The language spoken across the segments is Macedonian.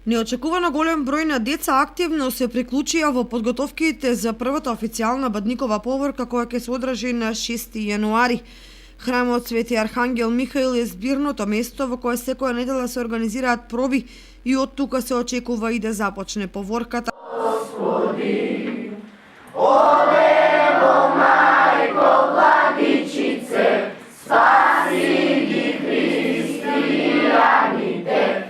Неочекувано голем број на деца активно се приклучија во подготовките за првата официјална бадникова поворка која ќе се одржи на 6 јануари. Храмот Свети Архангел Михаил е збирното место во кое секоја недела се организираат проби и од тука се очекува и да започне поворката. Господи, Мајко Владичице, спаси ги христијаните,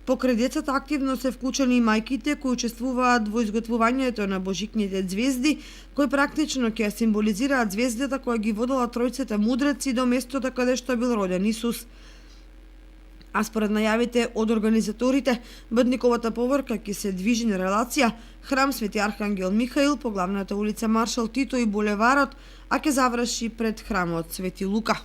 Покрај децата активно се вклучени и мајките кои учествуваат во изготвувањето на божикните ѕвезди, кои практично ќе символизираат ѕвездата која ги водела тројците мудреци до местото каде што бил роден Исус. А според најавите од организаторите, бадниковата поворка ќе се движи на релација Храм Свети Архангел Михаил по главната улица Маршал Тито и булеварот, а ќе заврши пред храмот Свети Лука.